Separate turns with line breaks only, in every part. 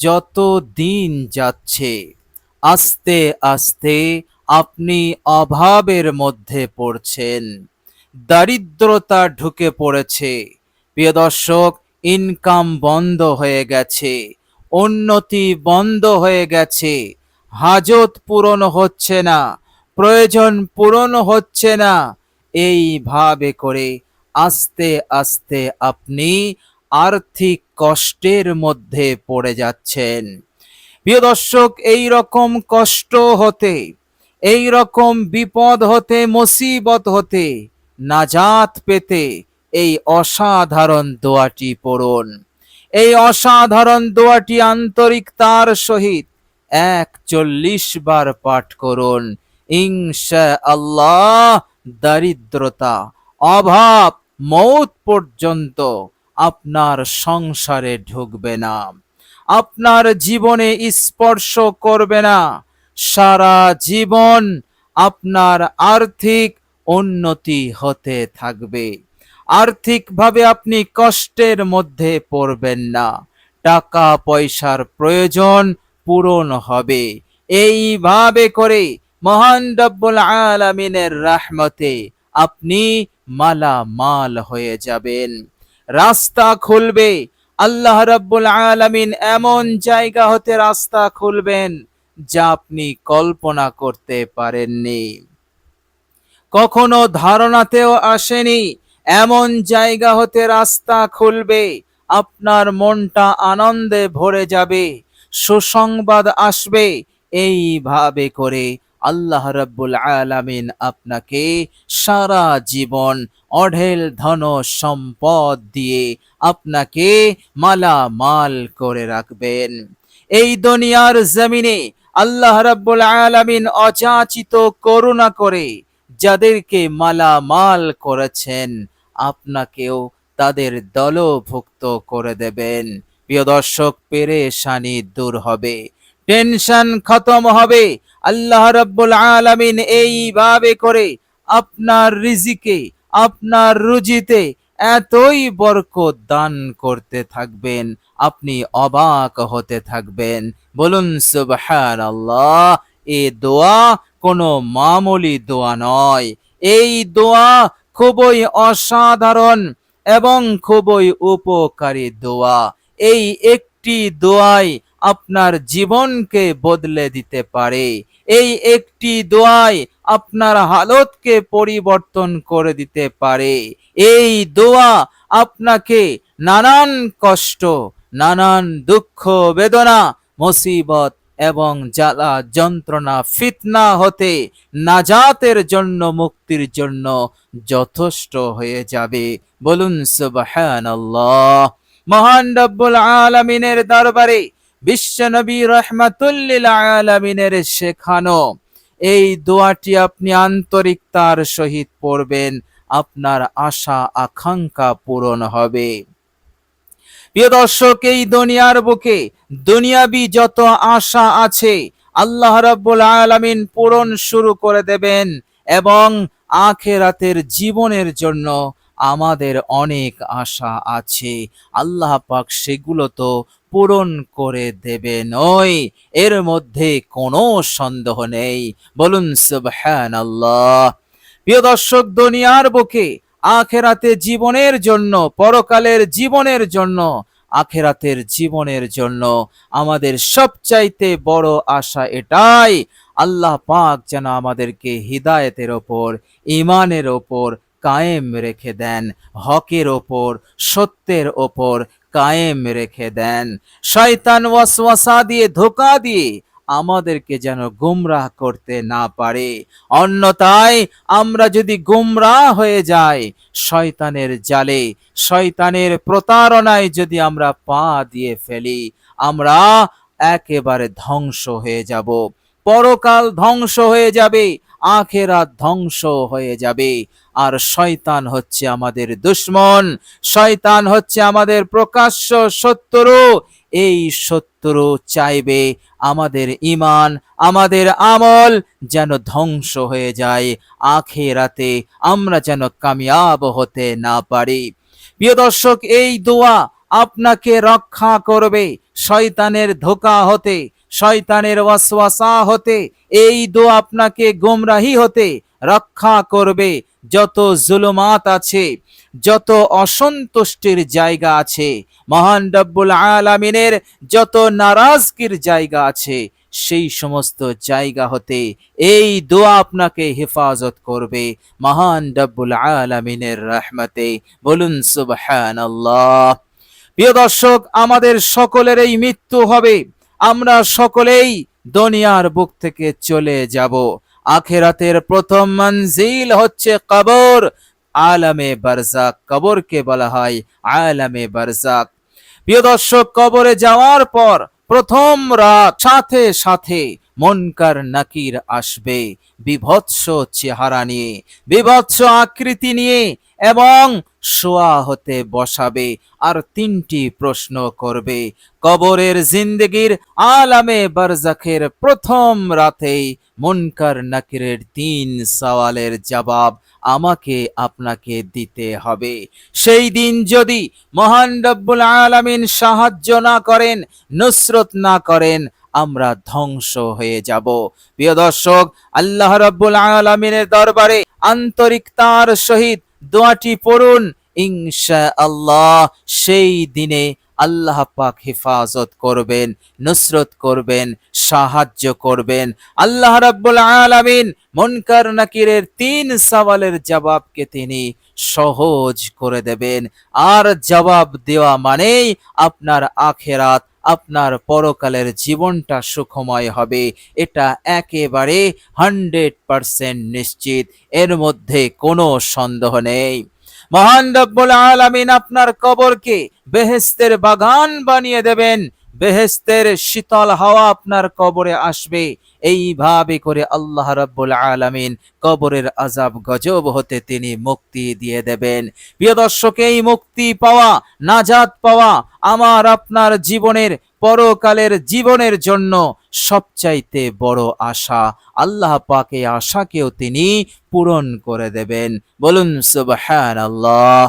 যত দিন যাচ্ছে আস্তে আস্তে আপনি অভাবের মধ্যে পড়ছেন, দারিদ্রতা ঢুকে পড়েছে। প্রিয় দর্শক, ইনকাম বন্ধ হয়ে গেছে, উন্নতি বন্ধ হয়ে গেছে, হাজত পূরণ হচ্ছে না, প্রয়োজন পূরণ হচ্ছে না। এইভাবে করে আস্তে আস্তে আপনি আর্থিক কষ্টের মধ্যে পড়ে যাচ্ছেন। প্রিয় দর্শক, এই রকম কষ্ট হতে, এই রকম বিপদ হতে, মুসিবত হতে নাজাত পেতে এই অসাধারণ দোয়াটি পড়ুন। এই অসাধারণ দোয়াটি আন্তরিকতার সহিত 41 বার পাঠ করুন। ইনশাআল্লাহ দারিদ্রতা, অভাব, মৌত পর্যন্ত আপনার সংসারে ঢুকবে না, আপনার জীবনে স্পর্শ করবে না। সারা জীবন আপনার আর্থিক উন্নতি হতে থাকবে, আর্থিকভাবে আপনি কষ্টের মধ্যে পড়বেন না, টাকা পয়সার প্রয়োজন পূরণ হবে। এইভাবে করে মহান রব্বুল আলামিনের রহমতে আপনি মালামাল হয়ে যাবেন, রাস্তা খুলবে। আল্লাহ রাব্বুল আলামিন এমন জায়গা হতে রাস্তা খুলবেন যা আপনি কল্পনা করতে পারেননি, কখনো ধারণাতেও আসেনি। এমন জায়গা হতে রাস্তা খুলবে, আপনার মনটা আনন্দে ভরে যাবে, সুসংবাদ আসবে। এইভাবে করে আল্লাহ রাব্বুল আলামিন আপনাকে সারা জীবন অঢেল ধন সম্পদ দিয়ে আপনাকে মালামাল করে রাখবেন। এই দুনিয়ার জমিনে আল্লাহ রাব্বুল আলামিন অযাচিত করুণা করে যাদেরকে মালামাল করেছেন, আপনাকেও তাদের দলভুক্ত করে দেবেন। প্রিয় দর্শক, পেরেশানি দূর হবে, টেনশন খতম হবে। আল্লাহ রাব্বুল আলামিন এইভাবে করে আপনার রিজিকে, আপনার রুজিতে এতই বরকত দান করতে থাকবেন, আপনি অবাক হতে থাকবেন। বলুন সুবহানাল্লাহ। এই দোয়া কোনো মামুলি দোয়া নয়, এই দোয়া খুবই অসাধারণ এবং খুবই উপকারী দোয়া। এই একটি দোয়াই আপনার জীবনকে বদলে দিতে পারে, এই একটি দোয়াই আপনার হালতকে পরিবর্তন করে দিতে পারে। এই দোয়া আপনাকে নানান কষ্ট, নানান দুঃখ, বেদনা, মুসিবত এবং জ্বালা যন্ত্রণা, ফিতনা হতে নাজাতের জন্য, মুক্তির জন্য যথেষ্ট হয়ে যাবে। বলুন সুবহানাল্লাহ। মহান রব্বুল আলামিনের দরবারে বিশ্বনবী রাহমাতুল লিল আলামিনের শেখানো এই দোয়াটি আপনি আন্তরিকতার সহিত পড়বেন, আপনার আশা আকাঙ্ক্ষা পূরণ হবে। প্রিয় দর্শক, এই দুনিয়ার বুকে দুনিয়াবি যত আশা আছে আল্লাহ রাব্বুল আলামিন পূরণ শুরু করে দেবেন, এবং আখিরাতের জীবনের জন্য আমাদের অনেক আশা আছে, আল্লাহ পাক সেগুলো তো পূরণ করে দেবেন, ওই এর মধ্যে কোনো সন্দেহ নেই। বলুন সুবহানাল্লাহ। প্রিয় দর্শক, দুনিয়ার বুকে আখিরাতে জীবনের জন্য, পরকালের জীবনের জন্য, আখিরাতের জীবনের জন্য আমাদের সবচাইতে বড় আশা এটাই, আল্লাহ পাক যেন আমাদেরকে হিদায়েতের ওপর, ঈমানের ওপর কায়েম রেখে দেন, হকের ওপর, সত্যের ওপর কায়েম রেখে দেন। শয়তান ওয়াসওয়াসা দিয়ে, ধোঁকা দিয়ে আমাদেরকে যেন গুমরাহ করতে না পারে। অন্যথায় আমরা যদি গুমরাহ হয়ে যাই, শয়তানের জালে, শয়তানের প্রতারণায় যদি আমরা পা দিয়ে ফেলি, আমরা একেবারে ধ্বংস হয়ে যাব, পরকাল ধ্বংস হয়ে যাবে, আখিরাত ধ্বংস হয়ে যাবে। আর শয়তান হচ্ছে আমাদের দুশমন, শয়তান হচ্ছে আমাদের প্রকাশ্য শত্রু। এই শত্রু চাইবে আমাদের ঈমান, আমাদের আমল যেন ধ্বংস হয়ে যায়, আখিরাতে আমরা যেন কামিয়াব হতে না পারি। প্রিয় দর্শক, এই দোয়া আপনাকে রক্ষা করবে শয়তানের ধোঁকা হতে, শয়তানের ওয়াসওয়াসা হতে। এই দোয়া আপনাকে গোমরাহি হতে রক্ষা করবে। যত জুলুমাত আছে, যত অসন্তুষ্টির জায়গা আছে, মহান রব্বুল আলামিনের যত নারাজগির জায়গা আছে, সেই সমস্ত জায়গা হতে এই দোয়া আপনাকে হেফাজত করবে মহান রব্বুল আলামিনের রহমতে। বলুন সুবহানাল্লাহ। প্রিয় দর্শক, আমাদের সকলেরই মৃত্যু হবে, আমরা সকলেই দুনিয়ার বুক থেকে চলে যাব। আখিরাতের প্রথম মঞ্জিল হচ্ছে কবর, আলামে বারজাক। কবরকে বলা হয় আলামে বারজাক। প্রিয় দর্শক, কবরে যাওয়ার পর প্রথম রাত সাথে সাথে মুনকার নাকির আসবে বিভৎস চেহারা নিয়ে, বিভৎস আকৃতি নিয়ে, এবং শোয়া হতে বসাবে আর তিনটি প্রশ্ন করবে। কবরের জিন্দগির আলামে বারজাখের প্রথম রাতেই মুনকার নাকিরের তিন সওয়ালের জবাব আমাকে আপনাকে দিতে হবে। সেই দিন যদি মহান রব্বুল আলামিন সাহায্য না করেন, নুসরত না করেন, আমরা ধ্বংস হয়ে যাব। প্রিয় দর্শক, আল্লাহ রাব্বুল আলামিনের দরবারে আন্তরিকতার সহিত দোয়াটি পড়ুন, ইনশাআল্লাহ সেই দিনে আল্লাহ পাক হেফাজত করবেন, নুসরত করবেন, সাহায্য করবেন। আল্লাহ রাব্বুল আলামিন মুনকার নাকিরের তিন সওয়ালের জবাবকে তিনি সহজ করে দেবেন। আর জবাব দেওয়া মানেই আপনার আখেরাত, আপনার পরকালের জীবনটা সুখময় হবে, এটা একেবারে 100% নিশ্চিত, এর মধ্যে কোনো সন্দেহ নেই। মহান রব্বুল আলামিন আপনার কবরকে বেহেশতের বাগান বানিয়ে দেবেন, বেহেশতের শীতল হাওয়া আপনার কবরে আসবে। এইভাবে করে আল্লাহ রাব্বুল আলামিন কবরের আযাব গজব হতে তিনি মুক্তি দিয়ে দেবেন। প্রিয় দর্শক, এই মুক্তি পাওয়া, নাজাত পাওয়া আমার আপনার জীবনের, পরকালের জীবনের জন্য সবচাইতে বড় আশা। আল্লাহ পাক এই আশাকেও তিনি পূরণ করে দেবেন। বলুন সুবহানাল্লাহ।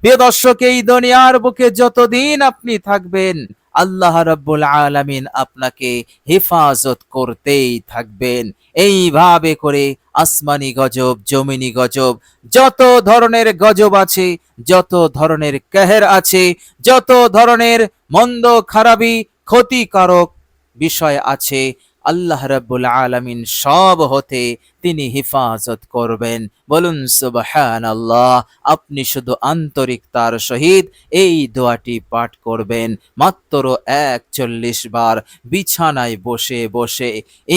প্রিয় দর্শক, এই দুনিয়ার বুকে যতদিন আপনি থাকবেন, আল্লাহ রাব্বুল আলামিন আপনাকে হেফাজত করতেই থাকবেন। এইভাবে করে আসমানি গজব, জমিনি গজব, যত ধরনের গজব আছে, যত ধরনের কেহের আছে, যত ধরনের মন্দ খারাপি ক্ষতিকারক বিষয় আছে, আল্লাহ রাব্বুল আলামিন সব হতে তিনি হেফাজত করবেন। বলুন সুবহানাল্লাহ। আপনি শুধু আন্তরিকতার সহিত এই দোয়াটি পাঠ করবেন মাত্র 41 বার বিছানায় বসে বসে।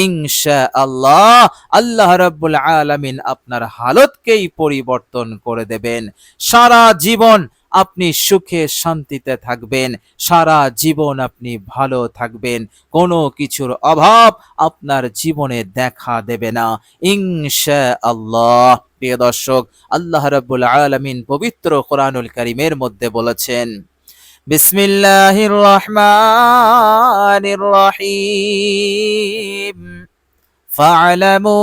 ইনশাআল্লাহ আল্লাহ রাব্বুল আলামিন আপনার হালতকেই পরিবর্তন করে দেবেন। সারা জীবন আপনি সুখে শান্তিতে থাকবেন, সারা জীবন আপনি ভালো থাকবেন, কোনো কিছুর অভাব আপনার জীবনে দেখা দেবে না ইনশাআল্লাহ। প্রিয় দর্শক, আল্লাহ রাব্বুল আলামিন পবিত্র কোরআনুল কারীমের মধ্যে বলেছেন, বিসমিল্লাহির রহমানির রহিম, ফা'লামু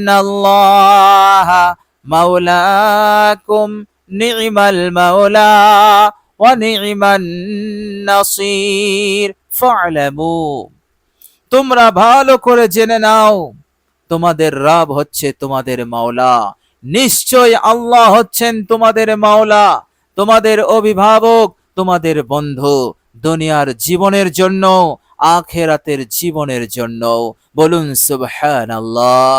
আন্নাল্লাহা মাওলাকুম নি'মাল মাওলা ওয়া নি'মান নাসির। ফা'লামু, তোমরা ভালো করে জেনে নাও, তোমাদের রব হচ্ছে তোমাদের মাওলা। নিশ্চয় আল্লাহ হচ্ছেন তোমাদের মাওলা, তোমাদের অভিভাবক, তোমাদের বন্ধু, দুনিয়ার জীবনের জন্য, আখিরাতের জীবনের জন্য। বলুন সুবহানাল্লাহ।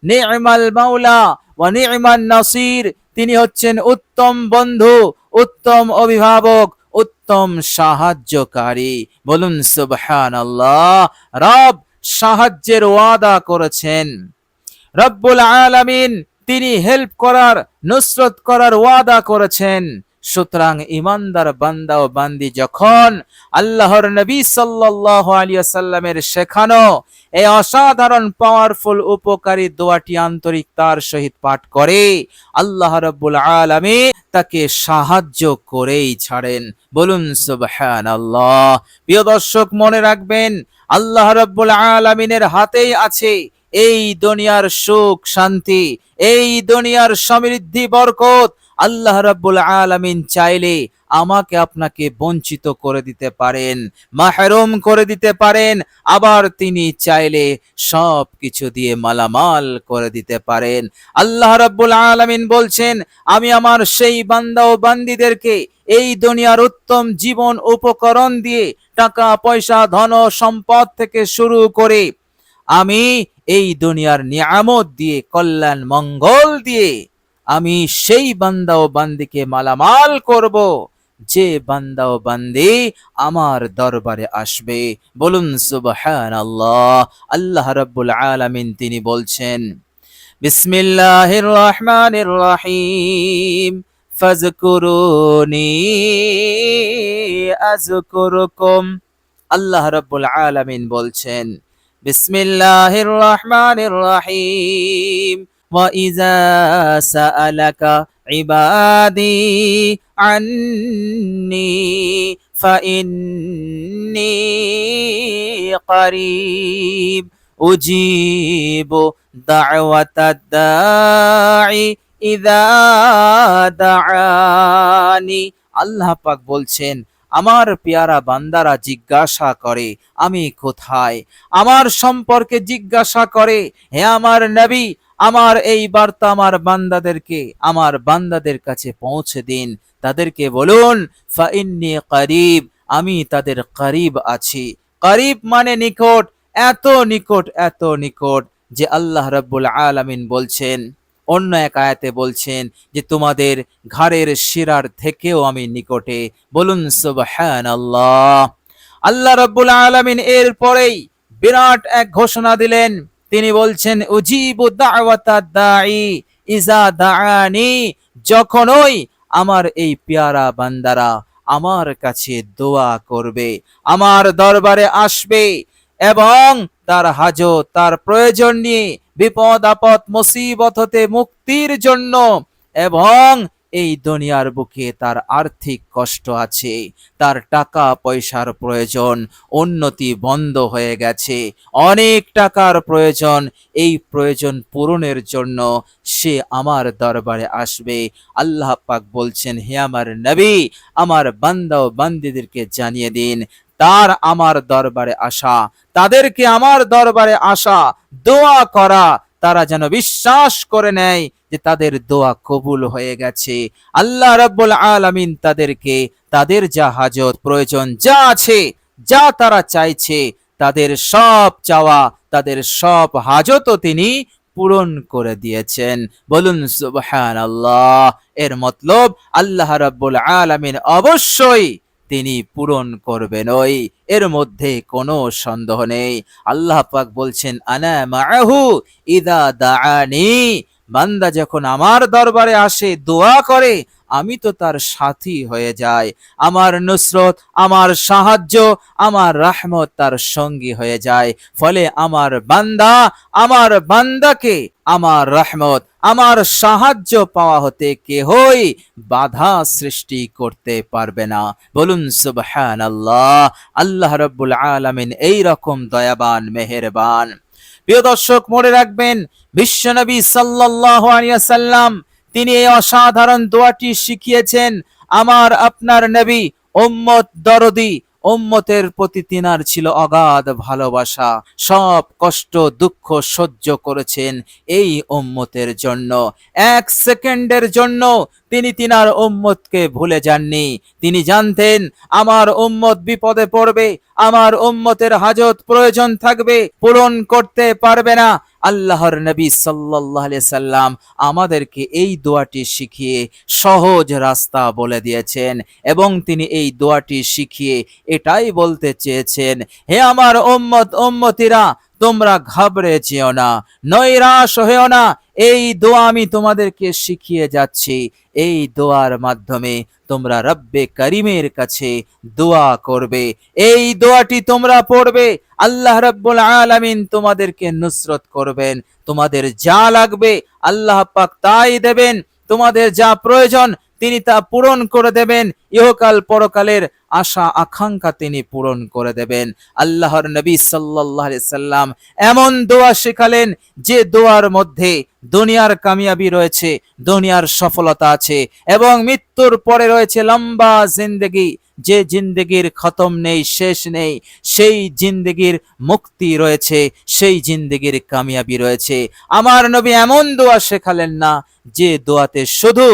নি'মাল মাওলা ওয়া নি'মান নাসির, তিনি হচ্ছেন উত্তম বন্ধু, উত্তম অভিভাবক, উত্তম সাহায্যকারী। বলুন সুবহানাল্লাহ। রব সাহায্যের ওয়াদা করেছেন, রব্বুল আলামিন তিনি হেল্প করার, নুসরত করার ওয়াদা করেছেন। সুতরাং ইমানদার বান্দা ও বান্দি যখন আল্লাহর নবী সাল্লাল্লাহু আলাইহি ওয়াসাল্লামের শেখানো এই অসাধারণ পাওয়ারফুল উপকারী দোয়াটি আন্তরিকতার সহিত পাঠ করে, আল্লাহ রাব্বুল আলামিন তাকে সাহায্য করেই ছাড়েন। বলুন সুবহানাল্লাহ। প্রিয় দর্শক, মনে রাখবেন, আল্লাহ রাব্বুল আলামিনের হাতেই আছে এই দুনিয়ার সুখ শান্তি, এই দুনিয়ার সমৃদ্ধি বরকত। আল্লাহ রাব্বুল আলামিন চাইলে আমাকে আপনাকে বঞ্চিত করে দিতে পারেন, মাহরুম করে দিতে পারেন, আবার তিনি চাইলে সব কিছু দিয়ে মালামাল করে দিতে পারেন। আল্লাহ রাব্বুল আলামিন বলছেন, আমি আমার সেই বান্দা ও বান্দীদেরকে এই দুনিয়ার উত্তম জীবন উপকরণ দিয়ে, টাকা পয়সা ধন সম্পদ থেকে শুরু করে আমি এই দুনিয়ার নিয়ামত দিয়ে, কল্যাণ মঙ্গল দিয়ে আমি সেই বান্দা ও বান্দিকে মালামাল করব যে বান্দা ও বান্দি আমার দরবারে আসবে। বলুন সুবহানাল্লাহ। আল্লাহ রাব্বুল আলামিন তিনি বলছেন, বিসমিল্লাহির রহমানির রহিম, ফাযকুরুনি আযকুরুকুম। আল্লাহ রাব্বুল আলামিন বলছেন, বিসমিল্লাহির রহমানির রহিম, ওয়া ইযা সাআলাকা ইবাদি আন্নি ফাইন্নী করিব উজিবু দাওয়াতাদ দাঈ ইযা দাআনি। আল্লাহ পাক বলছেন, আমার পেয়ারা বান্দারা জিজ্ঞাসা করে আমি কোথায়, আমার সম্পর্কে জিজ্ঞাসা করে, হে আমার নবী, আমার এই বার্তা আমার বান্দাদের কাছে পৌঁছে দিন। তাদেরকে বলুন, ফাইন্নী করিব, আমি তাদের করিব আছি। করিব মানে নিকট, এত নিকট, এত নিকট যে আল্লাহ রাব্বুল আলামিন বলছেন, অন্য এক আয়াতে বলছেন যে তোমাদের ঘাড়ের শিরার থেকেও আমি নিকটে। বলুন সুবহানাল্লাহ। আল্লাহ রাব্বুল আলামিন এর পরেই বিরাট এক ঘোষণা দিলেন। তিনি বলছেন, উজিবু দাওয়াতাদ দাঈ ইযা দাআনি, যখনই আমার এই পেয়ারা বান্দারা আমার কাছে দোয়া করবে, আমার দরবারে আসবে এবং তার হাজত, তার প্রয়োজন নিয়ে, বিপদ আপদ মুসিবত হতে মুক্তির জন্য, এবং এই দুনিয়ার বুকে তার আর্থিক কষ্ট আছে, তার টাকা পয়সার প্রয়োজন, উন্নতি বন্ধ হয়ে গেছে, অনেক টাকার প্রয়োজন, এই প্রয়োজন পূরণের জন্য সে আমার দরবারে আসবে। আল্লাহ পাক বলছেন, হে আমার নবী, আমার বান্দা ও বান্দীদেরকে জানিয়ে দিন, তার আমার দরবারে আসা, তাদেরকে আমার দরবারে আসা, দোয়া করা, তারা যেন বিশ্বাস করে নেয় যে তাদের দোয়া কবুল হয়ে গেছে। আল্লাহ রাব্বুল আলামিন তাদেরকে তাদের যা হাজত প্রয়োজন যা আছে, যা তারা চাইছে, তাদের সব চাওয়া, তাদের সব হাজতও তিনি পূরণ করে দিয়েছেন। বলুন সুবহানাল্লাহ। এর মতলব আল্লাহ রাব্বুল আলামিন অবশ্যই তিনি পূরণ করবেন, ওই এর মধ্যে কোনো সন্দেহ নেই। আল্লাহ পাক বলছেন, আনা মাআহু ইযা দাআনি, বান্দা যখন আমার দরবারে আসে, দোয়া করে, আমি তো তার সাথী হয়ে যাই। আমার নুসরত, আমার সাহায্য, আমার রহমত তার সঙ্গী হয়ে যায়। ফলে আমার বান্দাকে আমার রহমত, আমার সাহায্য পাওয়া হতে কেহই বাধা সৃষ্টি করতে পারবে না। বলুন সুবহানাল্লাহ। আল্লাহ রাব্বুল আলামিন এই রকম দয়াবান, মেহেরবান। প্রিয় দর্শক, মনে রাখবেন, বিশ্বনবী সাল্লাল্লাহু আলাইহি ওয়াসাল্লাম তিনি এই অসাধারণ দোয়াটি শিখিয়েছেন। আমার আপনার নবী উম্মত দরদি, উম্মতের প্রতি তিনার ছিল অগাধ ভালোবাসা, সব কষ্ট দুঃখ সহ্য করেছেন এই উম্মতের জন্য। এক সেকেন্ডের জন্য তিনি তিনার উম্মতকে ভুলে যাননি। তিনি জানতেন আমার উম্মত বিপদে পড়বে, আমার উম্মতের হাজত প্রয়োজন থাকবে, পূরণ করতে পারবে না। আল্লাহর নবী সাল্লাল্লাহু আলাইহি সাল্লাম আমাদেরকে এই দোয়াটি শিখিয়ে সহজ রাস্তা বলে দিয়েছেন, এবং তিনি এই দোয়াটি শিখিয়ে এটাই বলতে চেয়েছেন, হে আমার উম্মতিরা, তোমরা ঘাবড়ে যেও না, নৈরাশ হয়েও না। এই দোয়া আমি তোমাদেরকে শিখিয়ে যাচ্ছি। এই দোয়ার মাধ্যমে তোমরা রব্বে করিমের কাছে দোয়া করবে। এই দোয়াটি তোমরা পড়বে, আল্লাহ রাব্বুল আলামিন তোমাদেরকে নুসরত করবেন। তোমাদের যা লাগবে আল্লাহ পাক তাই দেবেন। তোমাদের যা প্রয়োজন তিনি তা পূরণ করে দেবেন। ইহকাল পরকালের আশা আকাঙ্ক্ষা তিনি পূরণ করে দেবেন। আল্লাহর নবী সাল্লাল্লাহু আলাইহি সাল্লাম এমন দোয়া শেখালেন যে দোয়ার মধ্যে দুনিয়ার কামিয়াবি রয়েছে, দুনিয়ার সফলতা আছে এবং মৃত্যুর পরে রয়েছে লম্বা জিন্দেগি, যে জিন্দেগির খতম নেই, শেষ নেই, সেই জিন্দেগির মুক্তি রয়েছে, সেই জিন্দেগির কামিয়াবি রয়েছে। আমার নবী এমন দোয়া শেখালেন না যে দোয়াতে শুধু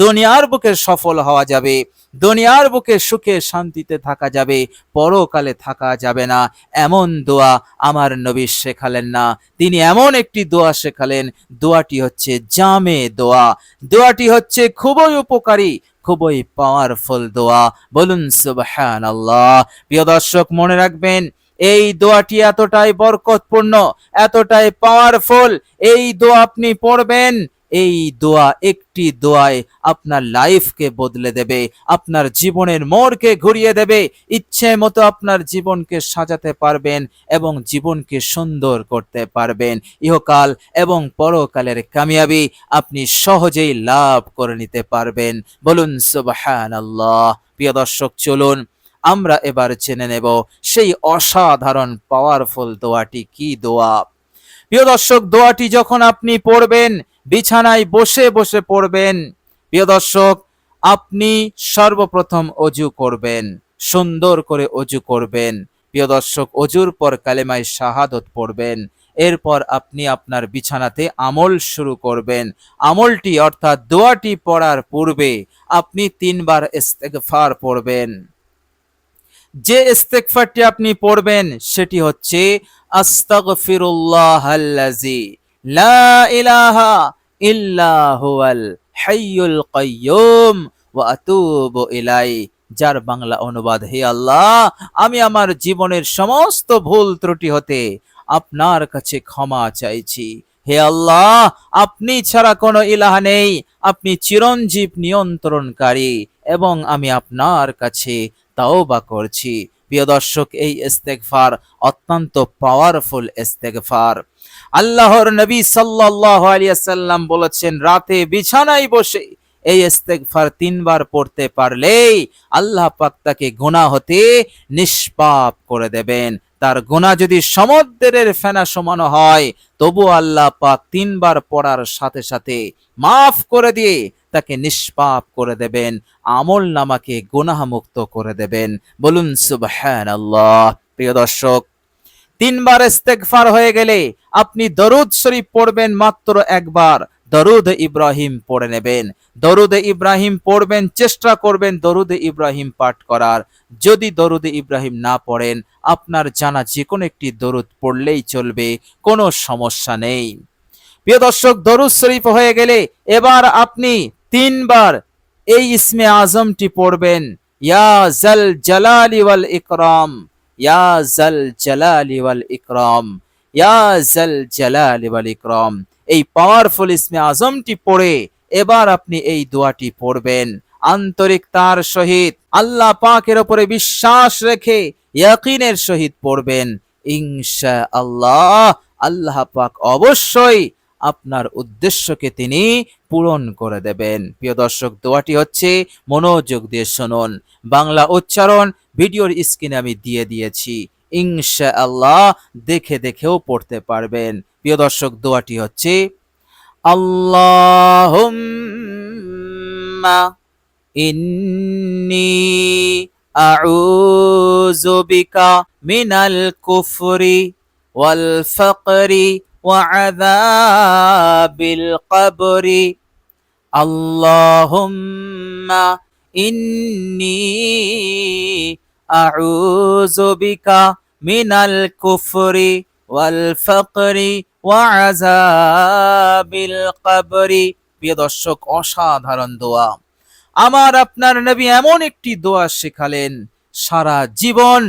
দুনিয়ার বুকে সফল হওয়া যাবে, দুনিয়ার বুকে সুখে শান্তিতে থাকা যাবে, পরকালে থাকা যাবে না, এমন দোয়া আমার নবী শেখালেন না। তিনি এমন একটি দোয়া শেখালেন, দোয়াটি হচ্ছে জামে দোয়া, দোয়াটি হচ্ছে খুবই উপকারী, খুবই পাওয়ারফুল দোয়া। বলুন সুবহানাল্লাহ। প্রিয় দর্শক, মনে রাখবেন এই দোয়াটি এতটাই বরকতপূর্ণ, এতটাই পাওয়ারফুল। এই দোয়া আপনি পড়বেন, এই দোয়া একটি দোয়ায় আপনার লাইফকে বদলে দেবে, আপনার জীবনের মোড়কে ঘুরিয়ে দেবে, ইচ্ছে মতো আপনার জীবনকে সাজাতে পারবেন এবং জীবনকে সুন্দর করতে পারবেন। ইহকাল এবং পরকালের কামিয়াবি আপনি সহজেই লাভ করে নিতে পারবেন। বলুন সুবহানাল্লাহ। প্রিয় দর্শক, চলুন আমরা এবার জেনে নেব সেই অসাধারণ পাওয়ারফুল দোয়াটি কি দোয়া। প্রিয় দর্শক, দোয়াটি যখন আপনি পড়বেন, বিছানায় বসে বসে পড়বেন। প্রিয় দর্শক, আপনি সর্বপ্রথম অজু করবেন, সুন্দর করে অজু করবেন। প্রিয় দর্শক, অজুর পর কালেমায়ে শাহাদত পড়বেন। এরপর আপনি আপনার বিছানাতে আমল শুরু করবেন। আমলটি অর্থাৎ দোয়াটি পড়ার পূর্বে আপনি 3 বার ইস্তেগফার পড়বেন। যে ইস্তেগফারটি আপনি পড়বেন সেটি হচ্ছে আস্তাগফিরুল্লাহাল্লাযী লা ইলাহা ইল্লা হুয়াল হাইয়ুল কাইয়্যুম ওয়া আতুবু ইলাইহি, যার বাংলা অনুবাদ, হে আল্লাহ, আমি আমার জীবনের সমস্ত ভুল ত্রুটি হতে আপনার কাছে ক্ষমা চাইছি। হে আল্লাহ, আপনি ছাড়া কোনো ইলাহ নেই, আপনি চিরঞ্জীব নিয়ন্ত্রণকারী এবং আমি আপনার কাছে তাওবা করছি। প্রিয় দর্শক, এই ইস্তেগফার অত্যন্ত পাওয়ারফুল ইস্তেগফার। আল্লাহর নবী সাল্লাল্লাহু আলাইহি ওয়াসাল্লাম বলেছেন, রাতে বিছানায় বসে এই ইস্তেগফার 3 বার পড়তে পারলেই আল্লাহ পাক তাকে গুনাহ হতে নিষ্পাপ করে দেবেন। তার গুনাহ যদি সমুদ্রের ফেনা সমান হয়, তবু আল্লাহ পাক 3 বার পড়ার সাথে সাথে মাফ করে দিয়ে তাকে নিষ্পাপ করে দেবেন, আমল নামাকে গুনাহ মুক্ত করে দেবেন। বলুন সুবহানাল্লাহ। প্রিয় দর্শক, 3 বার ইস্তেগফার হয়ে গেলে আপনি দরুদ শরীফ পড়বেন মাত্র 1 বার। দরুদ ইব্রাহিম পড়ে নেবেন। দরুদ ইব্রাহিম পড়বেন, চেষ্টা করবেন দরুদ ইব্রাহিম পাঠ করার। যদি দরুদ ইব্রাহিম না পড়েন, আপনার জানা যে কোনো একটি দরুদ পড়লেই চলবে, কোনো সমস্যা নেই। প্রিয় দর্শক, দরুদ শরীফ হয়ে গেলে এবার আপনি 3 বার এই ইসমে আজমটি পড়বেন, ইয়া জাল জালালি ওয়াল ইকরাম, ইয়া জাল জালালি ওয়াল ইকরাম, ইয়া জাল জালালি ওয়াল ইকরাম। এই পাওয়ারফুল ইসমে আজমটি পড়ে এবার আপনি এই দোয়াটি পড়বেন আন্তরিকতার সহিত, আল্লাহ পাকের উপরে বিশ্বাস রেখে ইয়াকিনের সহিত পড়বেন। ইনশাআল্লাহ আল্লাহ পাক অবশ্যই আপনার উদ্দেশ্যকে তিনি পূরণ করে দেবেন। প্রিয় দর্শক, দোয়াটি হচ্ছে, মনোযোগ দিয়ে শুনুন, বাংলা উচ্চারণ ভিডিওর স্ক্রিনে আমি দিয়ে দিয়েছি, ইনশাআল্লাহ দেখে দেখেও পড়তে পারবেন। প্রিয় দর্শক, দোয়াটি হচ্ছে, আল্লাহুম্মা ইন্নী আউযু বিকা মিনাল কুফরি ওয়াল ফাকরি ওয়া আযাবিল কবরি। আল্লাহুম্মা ইন্নী আউযু বিকা মিনাল কুফরি ওয়াল ফাকরি ওয়া আযাবিল কবরি। প্রিয় দর্শক, অসাধারণ দোয়া। আমার আপনার নবী এমন একটি দোয়া শেখালেন, সারা জীবন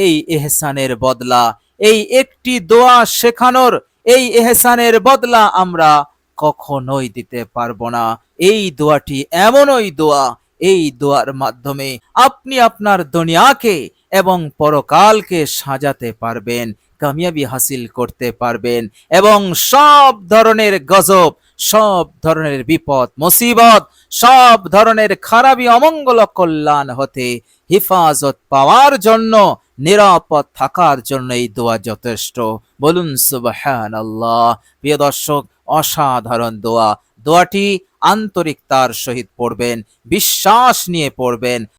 এই ইহসানের বদলা, এই একটি দোয়া শেখানোর এই ইহসানের বদলা আমরা কখনোই দিতে পারবো না। এই দোয়াটি এমনই দোয়া, এই দোয়ার মাধ্যমে আপনি আপনার দুনিয়াকে এবং পরকালকে সাজাতে পারবেন, কামিয়াবি হাসিল করতে পারবেন এবং সব ধরনের গজব, সব ধরনের বিপদ মুসিবত, সব ধরনের খারাপি অমঙ্গল কল্যাণ হতে হেফাজত পাওয়ার জন্য, নিরাপদ থাকার জন্য এই দোয়া যথেষ্ট। বলুন সুবহানাল্লাহ। প্রিয় দর্শক, অসাধারণ দোয়া। দোয়াটি আন্তরিকতার সহিত পড়বেন, বিশ্বাস নিয়ে পড়বেন।